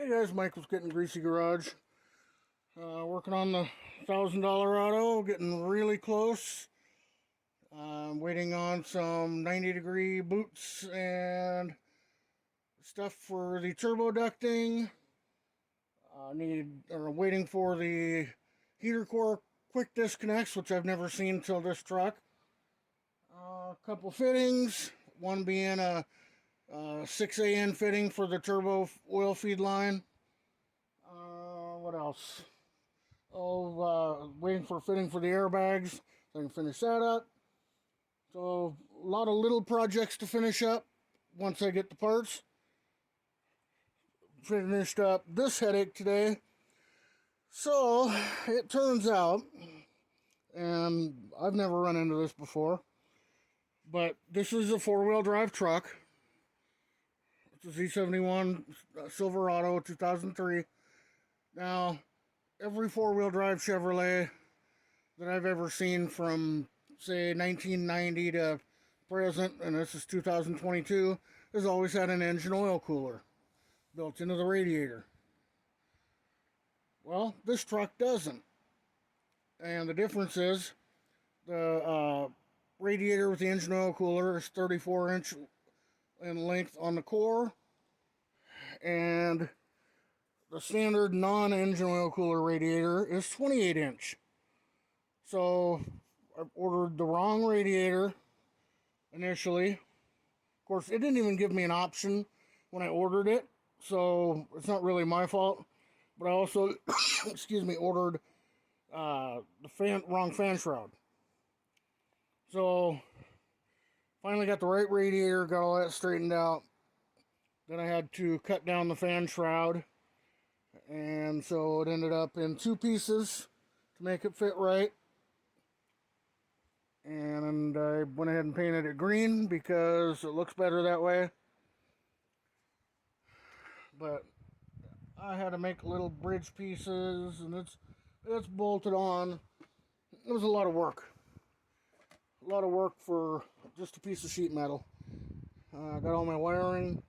Hey guys, Mike was Gettin Greasy Garage. Working on the $1,000 auto, getting really close. I'm waiting on some 90-degree boots and stuff for the turbo ducting. Waiting for the heater core quick disconnects, which I've never seen till this truck. A couple fittings, one being a 6AN fitting for the turbo oil feed line. What else? Waiting for fitting for the airbags, so I can finish that up. So, a lot of little projects to finish up once I get the parts. Finished up this headache today. So, it turns out, and I've never run into this before, but this is a four-wheel drive truck. It's a Z71 Silverado 2003. Now, every four-wheel drive Chevrolet that I've ever seen from, say, 1990 to present, and this is 2022, has always had an engine oil cooler built into the radiator. Well, this truck doesn't. And the difference is the radiator with the engine oil cooler is 34-inch in length on the core, and the standard non-engine oil cooler radiator is 28-inch. So I ordered the wrong radiator initially. Of course, it didn't even give me an option when I ordered it, so it's not really my fault. But I also, ordered the wrong fan shroud. So finally got the right radiator, got all that straightened out. Then I had to cut down the fan shroud, and so it ended up in two pieces to make it fit right. And I went ahead and painted it green because it looks better that way. But I had to make little bridge pieces, and it's bolted on. It was a lot of work. A lot of work for just a piece of sheet metal. I got all my wiring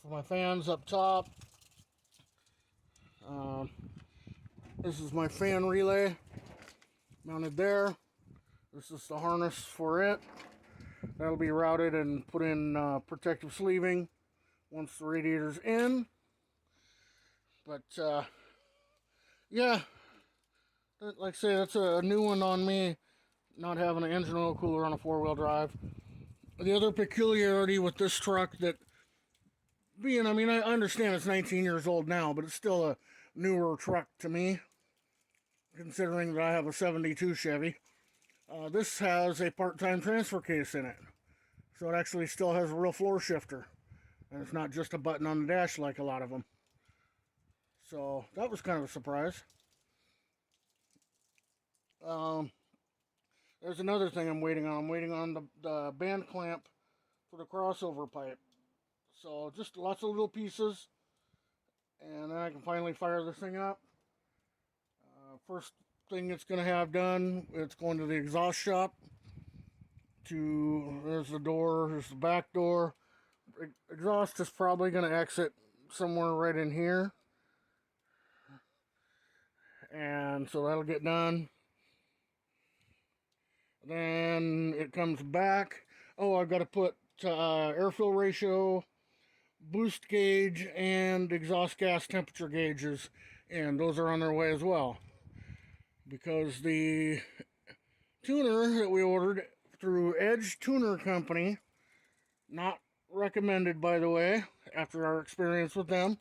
for my fans up top. This is my fan relay mounted there. This is the harness for it. That'll be routed and put in protective sleeving once the radiator's in. But yeah, like I say, that's a new one on me, not having an engine oil cooler on a four-wheel drive. The other peculiarity with this truck I understand it's 19 years old now, but it's still a newer truck to me, considering that I have a 72 Chevy. This has a part-time transfer case in it, so it actually still has a real floor shifter, and it's not just a button on the dash like a lot of them. So that was kind of a surprise. There's another thing I'm waiting on. I'm waiting on the band clamp for the crossover pipe. So just lots of little pieces, and then I can finally fire this thing up. First thing it's going to have done, it's going to the exhaust shop. There's the door, there's the back door. Exhaust is probably going to exit somewhere right in here. And so that'll get done. Then it comes back. Oh, I've got to put airfill ratio, boost gauge, and exhaust gas temperature gauges in. Those are on their way as well. Because the tuner that we ordered through Edge Tuner Company, not recommended by the way, after our experience with them,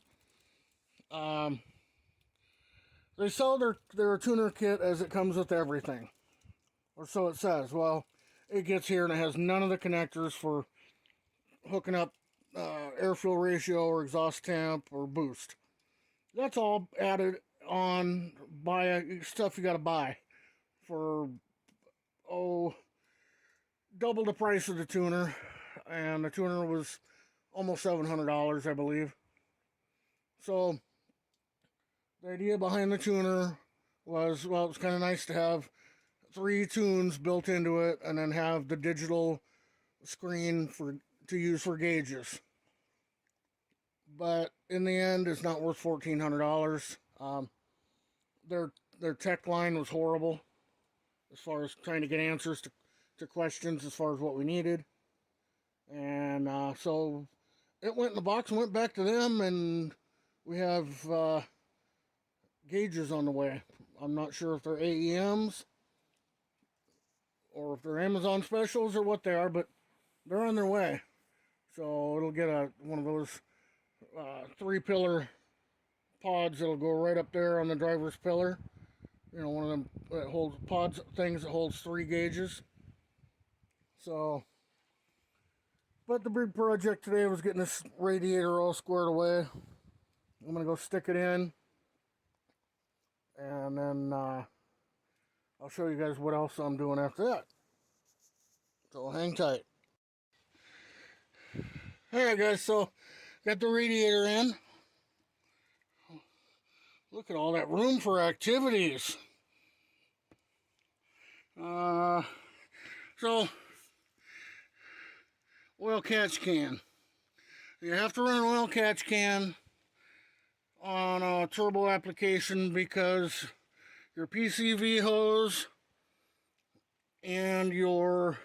they sell their tuner kit as it comes with everything. Or so it says. Well, it gets here and it has none of the connectors for hooking up airfill ratio or exhaust temp or boost. That's all added on by stuff you got to buy for double the price of the tuner, and the tuner was almost $700, I believe. So the idea behind the tuner was, well, it's kind of nice to have 3 tunes built into it, and then have the digital screen to use for gauges. but in the end, it's not worth $1,400. Their tech line was horrible as far as trying to get answers to questions as far as what we needed. And so it went in the box and went back to them, and we have gauges on the way. I'm not sure if they're AEMs or if they're Amazon specials or what they are, but they're on their way. So it'll get one of those 3-pillar pods that'll go right up there on the driver's pillar. You know, one of them that holds pods, things that holds 3 gauges. So, but the big project today was getting this radiator all squared away. I'm going to go stick it in, and then I'll show you guys what else I'm doing after that. So hang tight. Alright guys, so got the radiator in. Look at all that room for activities. So, oil catch can. You have to run an oil catch can on a turbo application because your PCV hose and your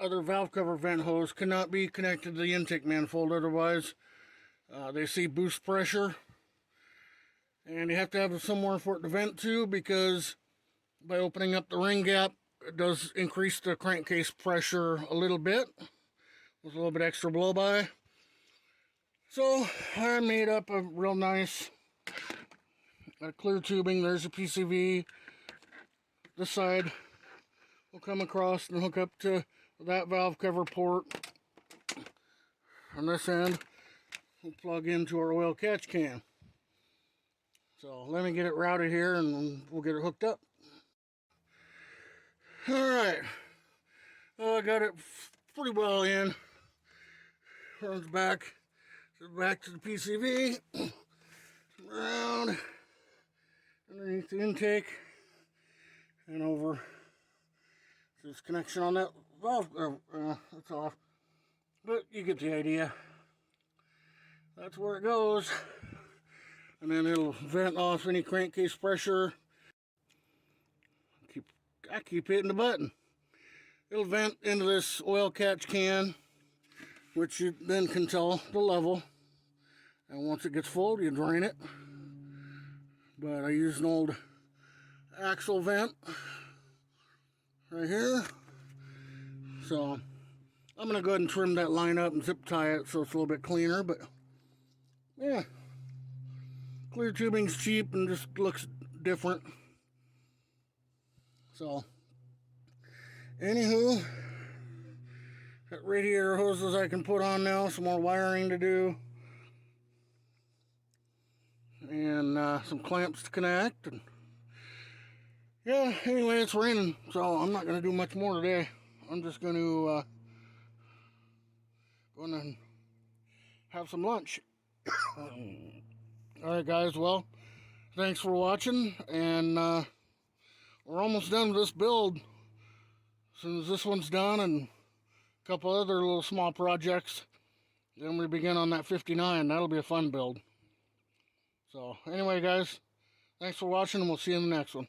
other valve cover vent hose cannot be connected to the intake manifold, otherwise they see boost pressure, and you have to have it somewhere for it to vent to, because by opening up the ring gap it does increase the crankcase pressure a little bit with a little bit extra blow by. So I made up a real nice clear tubing. There's a PCV. This side will come across and hook up to that valve cover port. On this end, we'll plug into our oil catch can. So let me get it routed here and we'll get it hooked up. Alright, well, I got it pretty well in. Runs back to the PCV, around underneath the intake, and over to this connection on that valve. That's off, but you get the idea. That's where it goes, and then it'll vent off any crankcase pressure. I keep hitting the button. It'll vent into this oil catch can, which you then can tell the level, and once it gets full you drain it. But I use an old axle vent right here, so I'm gonna go ahead and trim that line up and zip tie it so it's a little bit cleaner. But yeah, clear tubing's cheap and just looks different. So anywho, got radiator hoses I can put on now, some more wiring to do, and some clamps to connect. And yeah, anyway, it's raining, so I'm not going to do much more today. I'm just going to have some lunch. Alright guys, well, thanks for watching, and we're almost done with this build. As soon as this one's done and a couple other little small projects, then we begin on that 59. That'll be a fun build. So anyway guys, thanks for watching, and we'll see you in the next one.